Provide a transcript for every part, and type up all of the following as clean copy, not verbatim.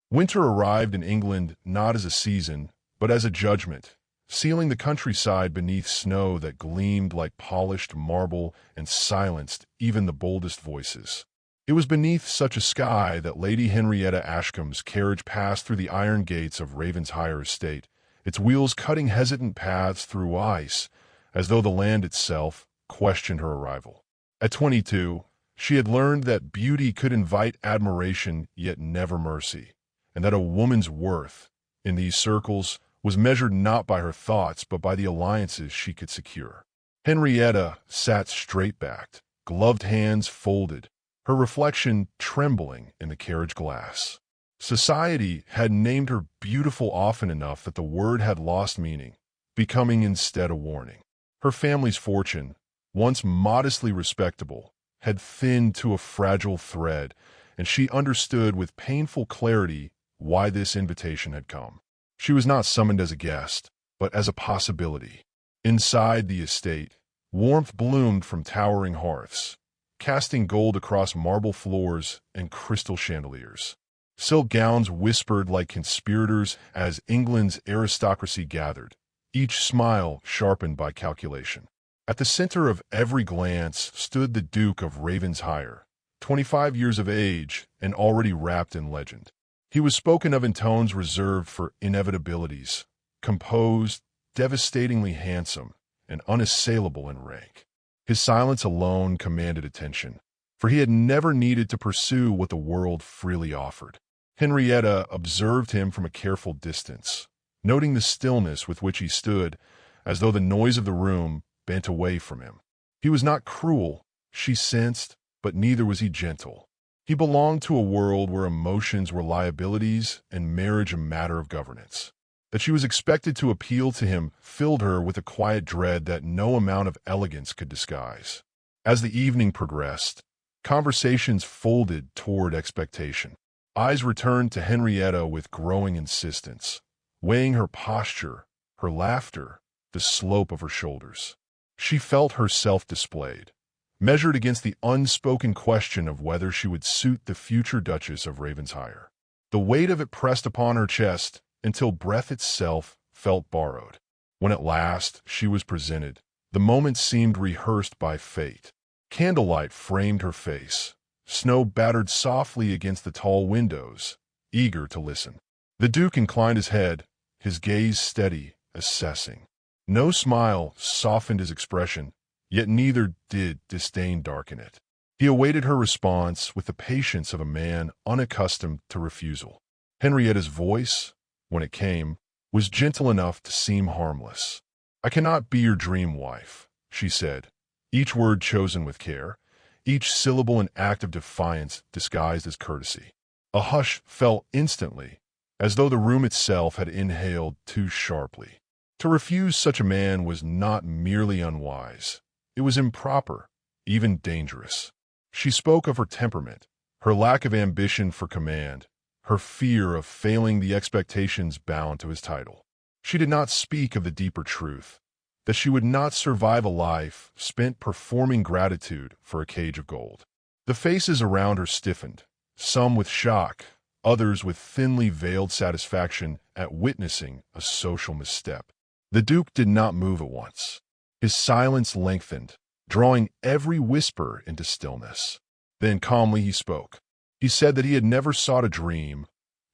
Winter arrived in England not as a season, but as a judgment, sealing the countryside beneath snow that gleamed like polished marble and silenced even the boldest voices. It was beneath such a sky that Lady Henrietta Ashcombe's carriage passed through the iron gates of Ravensshire Estate, its wheels cutting hesitant paths through ice, as though the land itself questioned her arrival. At 22, she had learned that beauty could invite admiration yet never mercy, and that a woman's worth, in these circles, was measured not by her thoughts but by the alliances she could secure. Henrietta sat straight-backed, gloved hands folded, her reflection trembling in the carriage glass. Society had named her beautiful often enough that the word had lost meaning, becoming instead a warning. Her family's fortune, once modestly respectable, had thinned to a fragile thread, and she understood with painful clarity why this invitation had come. She was not summoned as a guest, but as a possibility. Inside the estate, warmth bloomed from towering hearths, casting gold across marble floors and crystal chandeliers. Silk gowns whispered like conspirators as England's aristocracy gathered, each smile sharpened by calculation. At the center of every glance stood the Duke of Ravensshire, 25 years of age and already wrapped in legend. He was spoken of in tones reserved for inevitabilities, composed, devastatingly handsome, and unassailable in rank. His silence alone commanded attention, for he had never needed to pursue what the world freely offered. Henrietta observed him from a careful distance, noting the stillness with which he stood, as though the noise of the room bent away from him. He was not cruel, she sensed, but neither was he gentle. He belonged to a world where emotions were liabilities and marriage a matter of governance. That she was expected to appeal to him filled her with a quiet dread that no amount of elegance could disguise. As the evening progressed, conversations folded toward expectation. Eyes returned to Henrietta with growing insistence, weighing her posture, her laughter, the slope of her shoulders. She felt herself displayed, measured against the unspoken question of whether she would suit the future Duchess of Ravensshire. The weight of it pressed upon her chest until breath itself felt borrowed. When at last she was presented, the moment seemed rehearsed by fate. Candlelight framed her face. Snow battered softly against the tall windows, eager to listen. The Duke inclined his head, his gaze steady, assessing. No smile softened his expression, yet neither did disdain darken it. He awaited her response with the patience of a man unaccustomed to refusal. Henrietta's voice, when it came, was gentle enough to seem harmless. "I cannot be your dream wife," she said, each word chosen with care, each syllable an act of defiance disguised as courtesy. A hush fell instantly, as though the room itself had inhaled too sharply. To refuse such a man was not merely unwise. It was improper, even dangerous. She spoke of her temperament, her lack of ambition for command, her fear of failing the expectations bound to his title. She did not speak of the deeper truth, that she would not survive a life spent performing gratitude for a cage of gold. The faces around her stiffened, some with shock, others with thinly veiled satisfaction at witnessing a social misstep. The Duke did not move at once. His silence lengthened, drawing every whisper into stillness. Then calmly he spoke. He said that he had never sought a dream,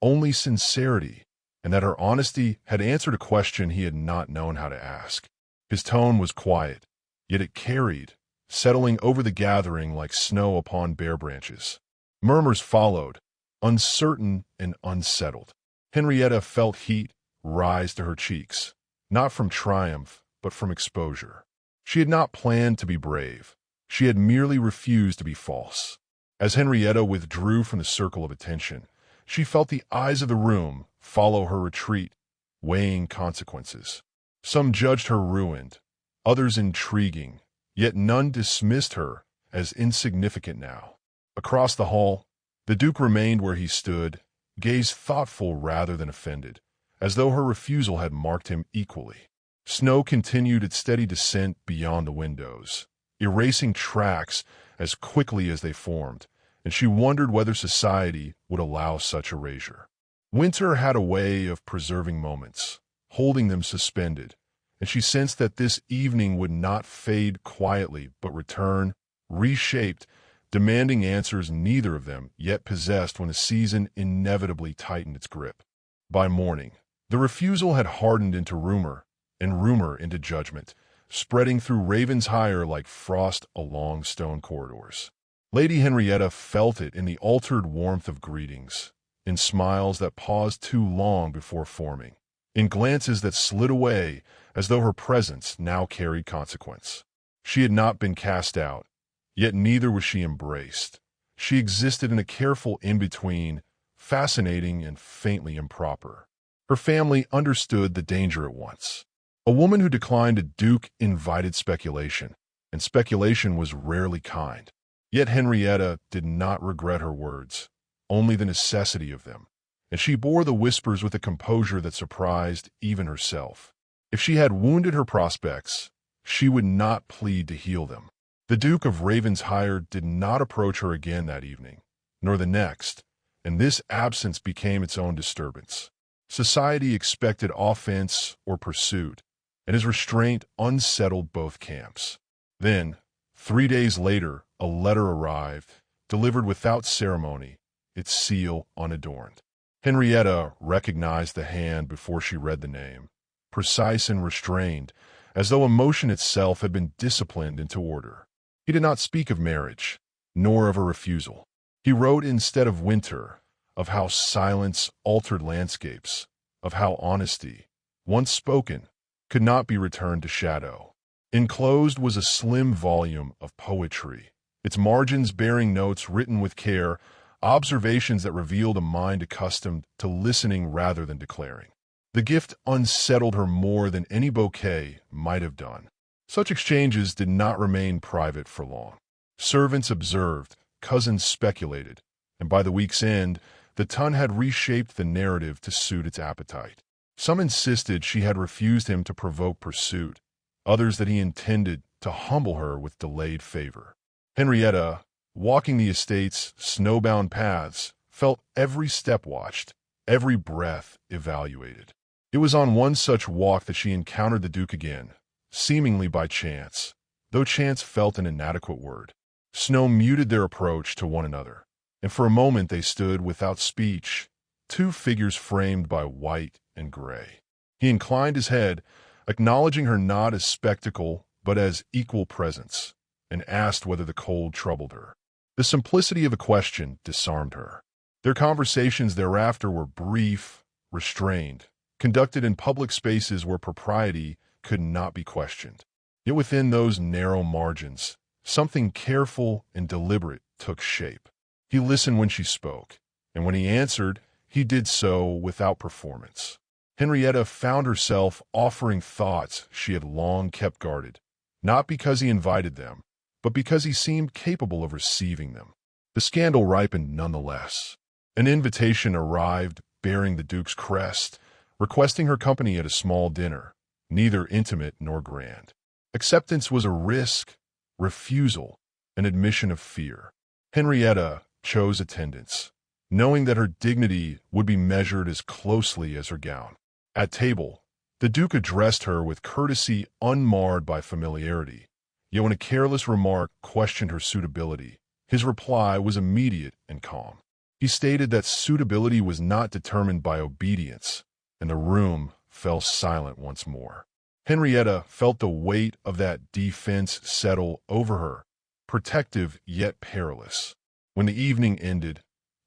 only sincerity, and that her honesty had answered a question he had not known how to ask. His tone was quiet, yet it carried, settling over the gathering like snow upon bare branches. Murmurs followed, uncertain and unsettled. Henrietta felt heat rise to her cheeks, not from triumph, but from exposure. She had not planned to be brave. She had merely refused to be false. As Henrietta withdrew from the circle of attention, she felt the eyes of the room follow her retreat, weighing consequences. Some judged her ruined, others intriguing, yet none dismissed her as insignificant now. Across the hall, the Duke remained where he stood, gaze thoughtful rather than offended, as though her refusal had marked him equally. Snow continued its steady descent beyond the windows, erasing tracks as quickly as they formed, and she wondered whether society would allow such erasure. Winter had a way of preserving moments, holding them suspended, and she sensed that this evening would not fade quietly but return, reshaped, demanding answers neither of them yet possessed when the season inevitably tightened its grip. By morning, the refusal had hardened into rumor, and rumor into judgment, spreading through Ravenshire like frost along stone corridors. Lady Henrietta felt it in the altered warmth of greetings, in smiles that paused too long before forming, in glances that slid away as though her presence now carried consequence. She had not been cast out, yet neither was she embraced. She existed in a careful in-between, fascinating and faintly improper. Her family understood the danger at once. A woman who declined a duke invited speculation, and speculation was rarely kind. Yet Henrietta did not regret her words, only the necessity of them, and she bore the whispers with a composure that surprised even herself. If she had wounded her prospects, she would not plead to heal them. The Duke of Ravenshire did not approach her again that evening, nor the next, and this absence became its own disturbance. Society expected offense or pursuit, and his restraint unsettled both camps. Then, 3 days later, a letter arrived, delivered without ceremony, its seal unadorned. Henrietta recognized the hand before she read the name, precise and restrained, as though emotion itself had been disciplined into order. He did not speak of marriage, nor of a refusal. He wrote instead of winter, of how silence altered landscapes, of how honesty, once spoken, could not be returned to shadow. Enclosed was a slim volume of poetry, its margins bearing notes written with care, observations that revealed a mind accustomed to listening rather than declaring. The gift unsettled her more than any bouquet might have done. Such exchanges did not remain private for long. Servants observed, cousins speculated, and by the week's end, the Tun had reshaped the narrative to suit its appetite. Some insisted she had refused him to provoke pursuit, others that he intended to humble her with delayed favor. Henrietta, walking the estate's snowbound paths, felt every step watched, every breath evaluated. It was on one such walk that she encountered the Duke again, seemingly by chance, though chance felt an inadequate word. Snow muted their approach to one another, and for a moment they stood without speech, two figures framed by white and gray. He inclined his head, acknowledging her not as spectacle but as equal presence, and asked whether the cold troubled her. The simplicity of the question disarmed her. Their conversations thereafter were brief, restrained, conducted in public spaces where propriety could not be questioned. Yet within those narrow margins, something careful and deliberate took shape. He listened when she spoke, and when he answered, he did so without performance. Henrietta found herself offering thoughts she had long kept guarded, not because he invited them, but because he seemed capable of receiving them. The scandal ripened nonetheless. An invitation arrived bearing the Duke's crest, requesting her company at a small dinner, neither intimate nor grand. Acceptance was a risk, refusal, an admission of fear. Henrietta chose attendance, knowing that her dignity would be measured as closely as her gown. At table, the Duke addressed her with courtesy unmarred by familiarity, yet when a careless remark questioned her suitability, his reply was immediate and calm. He stated that suitability was not determined by obedience, and the room fell silent once more. Henrietta felt the weight of that defense settle over her, protective yet perilous. When the evening ended,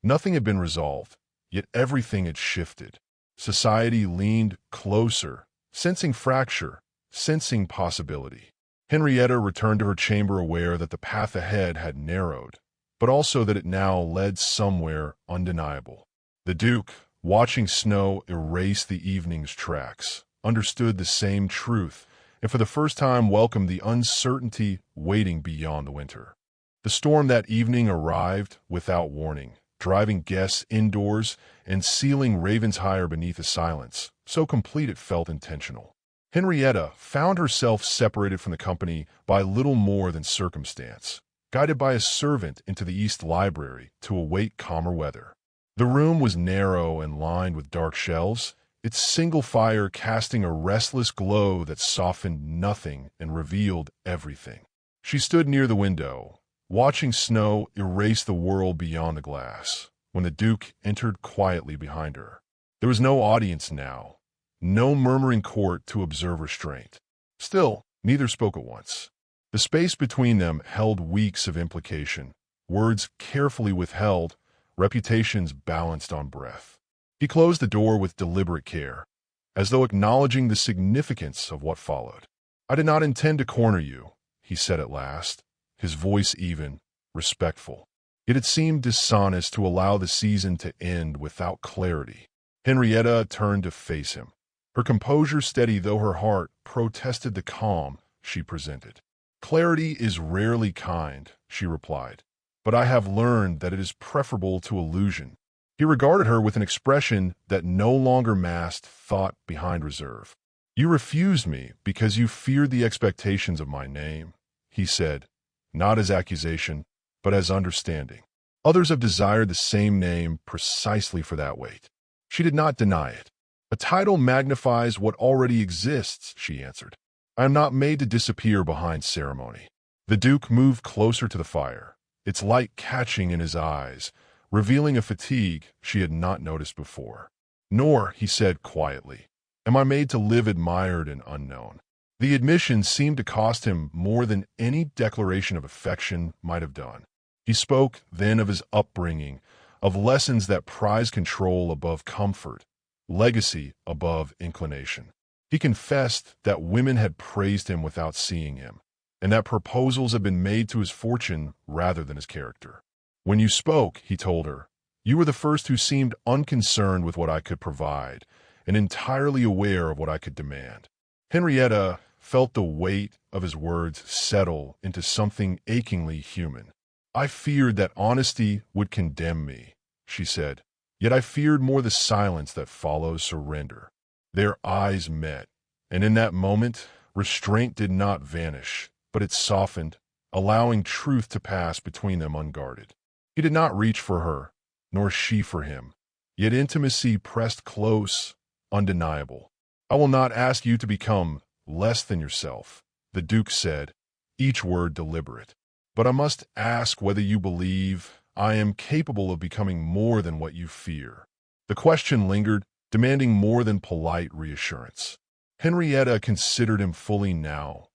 nothing had been resolved, yet everything had shifted. Society leaned closer, sensing fracture, sensing possibility. Henrietta returned to her chamber aware that the path ahead had narrowed, but also that it now led somewhere undeniable. The Duke, watching snow erase the evening's tracks, understood the same truth, and for the first time welcomed the uncertainty waiting beyond the winter. The storm that evening arrived without warning, driving guests indoors and sealing Ravenshire beneath a silence, so complete it felt intentional. Henrietta found herself separated from the company by little more than circumstance, guided by a servant into the East Library to await calmer weather. The room was narrow and lined with dark shelves, its single fire casting a restless glow that softened nothing and revealed everything. She stood near the window, watching snow erase the world beyond the glass, when the Duke entered quietly behind her. There was no audience now, no murmuring court to observe restraint. Still, neither spoke at once. The space between them held weeks of implication, words carefully withheld, reputations balanced on breath. He closed the door with deliberate care, as though acknowledging the significance of what followed. "I did not intend to corner you," he said at last, his voice even, respectful. Yet it seemed dishonest to allow the season to end without clarity. Henrietta turned to face him, her composure steady though her heart protested the calm she presented. "Clarity is rarely kind," she replied, "but I have learned that it is preferable to illusion." He regarded her with an expression that no longer masked thought behind reserve. "You refused me because you feared the expectations of my name," he said, not as accusation, but as understanding. "Others have desired the same name precisely for that weight." She did not deny it. "A title magnifies what already exists," she answered. "I am not made to disappear behind ceremony." The Duke moved closer to the fire, its light catching in his eyes, revealing a fatigue she had not noticed before. "Nor," he said quietly, "am I made to live admired and unknown." The admission seemed to cost him more than any declaration of affection might have done. He spoke then of his upbringing, of lessons that prize control above comfort, legacy above inclination. He confessed that women had praised him without seeing him, and that proposals had been made to his fortune rather than his character. "When you spoke," he told her, "you were the first who seemed unconcerned with what I could provide, and entirely aware of what I could demand." Henrietta felt the weight of his words settle into something achingly human. "I feared that honesty would condemn me," she said, "yet I feared more the silence that follows surrender." Their eyes met, and in that moment, restraint did not vanish, but it softened, allowing truth to pass between them unguarded. He did not reach for her, nor she for him, yet intimacy pressed close, undeniable. "I will not ask you to become less than yourself," the Duke said, each word deliberate. "But I must ask whether you believe I am capable of becoming more than what you fear." The question lingered, demanding more than polite reassurance. Henrietta considered him fully now,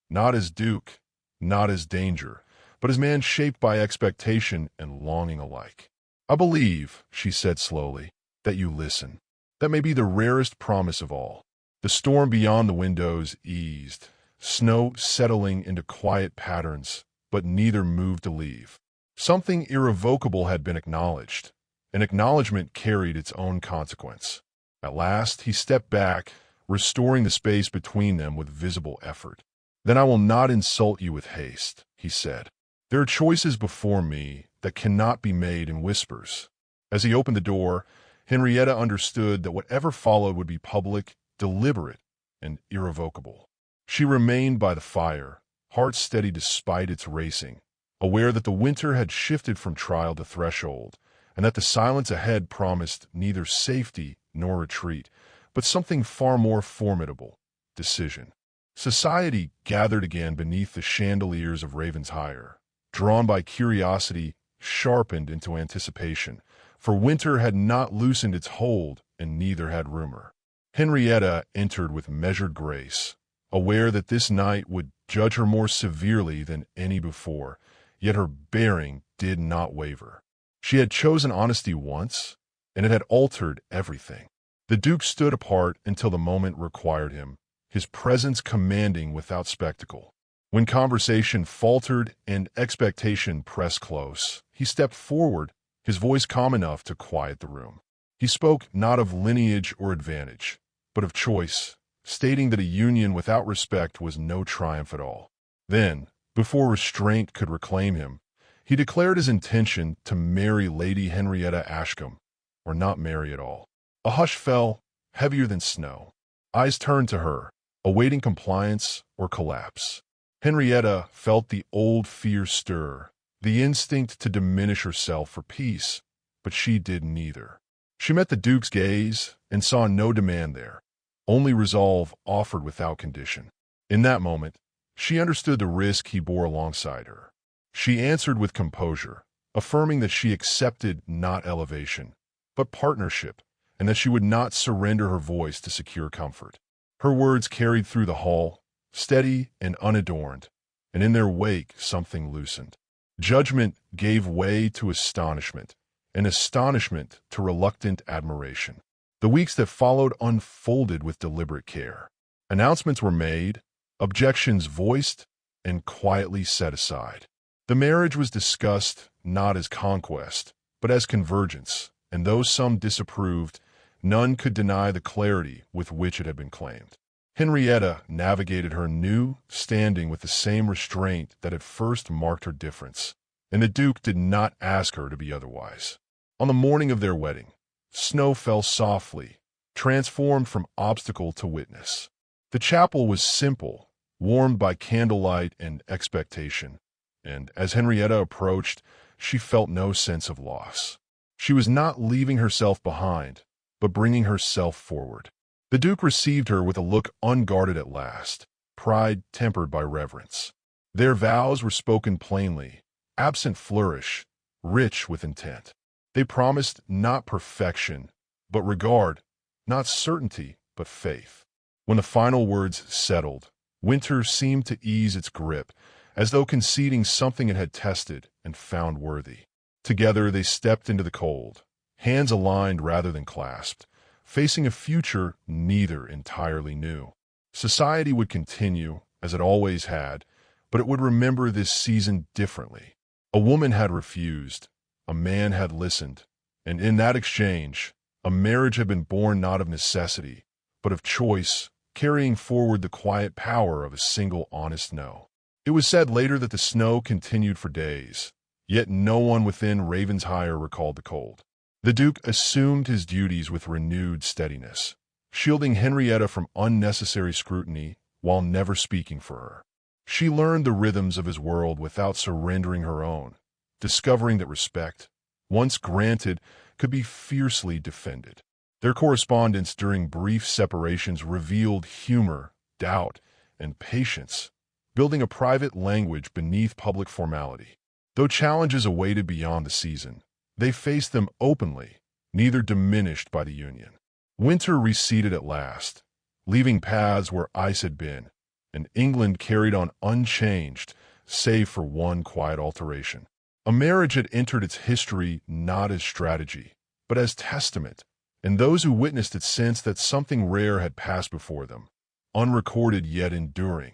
not as Duke, not as danger, but as man shaped by expectation and longing alike. "I believe," she said slowly, "that you listen. That may be the rarest promise of all." The storm beyond the windows eased, snow settling into quiet patterns, but neither moved to leave. Something irrevocable had been acknowledged. An acknowledgement carried its own consequence. At last, he stepped back, restoring the space between them with visible effort. "Then I will not insult you with haste," he said. "There are choices before me that cannot be made in whispers." As he opened the door, Henrietta understood that whatever followed would be public, deliberate, and irrevocable. She remained by the fire, heart steady despite its racing, aware that the winter had shifted from trial to threshold, and that the silence ahead promised neither safety nor retreat, but something far more formidable: decision. Society gathered again beneath the chandeliers of Ravenshire, drawn by curiosity, sharpened into anticipation, for winter had not loosened its hold, and neither had rumor. Henrietta entered with measured grace, aware that this night would judge her more severely than any before, yet her bearing did not waver. She had chosen honesty once, and it had altered everything. The Duke stood apart until the moment required him, his presence commanding without spectacle. When conversation faltered and expectation pressed close, he stepped forward, his voice calm enough to quiet the room. He spoke not of lineage or advantage, but of choice, stating that a union without respect was no triumph at all. Then, before restraint could reclaim him, he declared his intention to marry Lady Henrietta Ashcombe, or not marry at all. A hush fell, heavier than snow. Eyes turned to her, awaiting compliance or collapse. Henrietta felt the old fear stir, the instinct to diminish herself for peace, but she did neither. She met the Duke's gaze and saw no demand there, only resolve offered without condition. In that moment, she understood the risk he bore alongside her. She answered with composure, affirming that she accepted not elevation, but partnership, and that she would not surrender her voice to secure comfort. Her words carried through the hall, steady and unadorned, and in their wake something loosened. Judgment gave way to astonishment, and astonishment to reluctant admiration. The weeks that followed unfolded with deliberate care. Announcements were made, objections voiced, and quietly set aside. The marriage was discussed not as conquest, but as convergence, and though some disapproved, none could deny the clarity with which it had been claimed. Henrietta navigated her new standing with the same restraint that had first marked her difference, and the Duke did not ask her to be otherwise. On the morning of their wedding, snow fell softly, transformed from obstacle to witness. The chapel was simple, warmed by candlelight and expectation, and as Henrietta approached, she felt no sense of loss. She was not leaving herself behind, but bringing herself forward. The Duke received her with a look unguarded at last, pride tempered by reverence. Their vows were spoken plainly, absent flourish, rich with intent. They promised not perfection, but regard, not certainty, but faith. When the final words settled, winter seemed to ease its grip, as though conceding something it had tested and found worthy. Together they stepped into the cold, hands aligned rather than clasped, facing a future neither entirely knew. Society would continue, as it always had, but it would remember this season differently. A woman had refused, a man had listened, and in that exchange, a marriage had been born not of necessity, but of choice, carrying forward the quiet power of a single honest no. It was said later that the snow continued for days, yet no one within Ravensshire recalled the cold. The Duke assumed his duties with renewed steadiness, shielding Henrietta from unnecessary scrutiny while never speaking for her. She learned the rhythms of his world without surrendering her own, discovering that respect, once granted, could be fiercely defended. Their correspondence during brief separations revealed humor, doubt, and patience, building a private language beneath public formality. Though challenges awaited beyond the season, they faced them openly, neither diminished by the union. Winter receded at last, leaving paths where ice had been, and England carried on unchanged, save for one quiet alteration. A marriage had entered its history not as strategy, but as testament, and those who witnessed it sensed that something rare had passed before them, unrecorded yet enduring,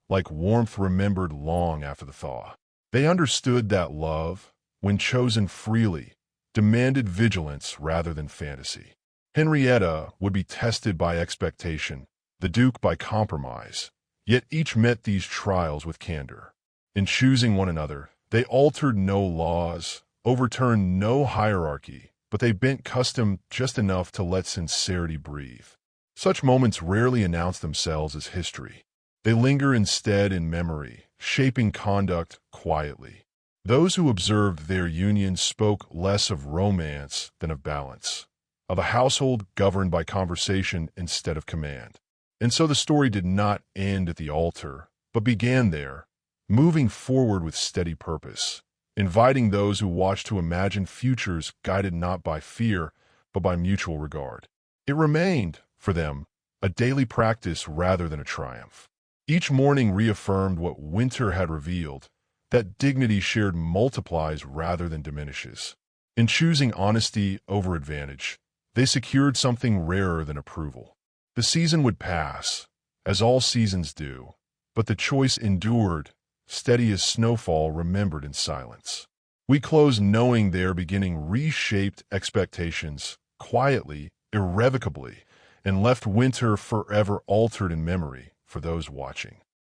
like warmth remembered long after the thaw. They understood that love, when chosen freely, demanded vigilance rather than fantasy. Henrietta would be tested by expectation, the Duke by compromise, yet each met these trials with candor. In choosing one another, they altered no laws, overturned no hierarchy, but they bent custom just enough to let sincerity breathe. Such moments rarely announce themselves as history. They linger instead in memory, shaping conduct quietly. Those who observed their union spoke less of romance than of balance, of a household governed by conversation instead of command. And so the story did not end at the altar, but began there, moving forward with steady purpose, inviting those who watched to imagine futures guided not by fear, but by mutual regard. It remained, for them, a daily practice rather than a triumph. Each morning reaffirmed what winter had revealed, that dignity shared multiplies rather than diminishes. In choosing honesty over advantage, they secured something rarer than approval. The season would pass, as all seasons do, but the choice endured, steady as snowfall remembered in silence. We close knowing their beginning reshaped expectations, quietly, irrevocably, and left winter forever altered in memory for those watching.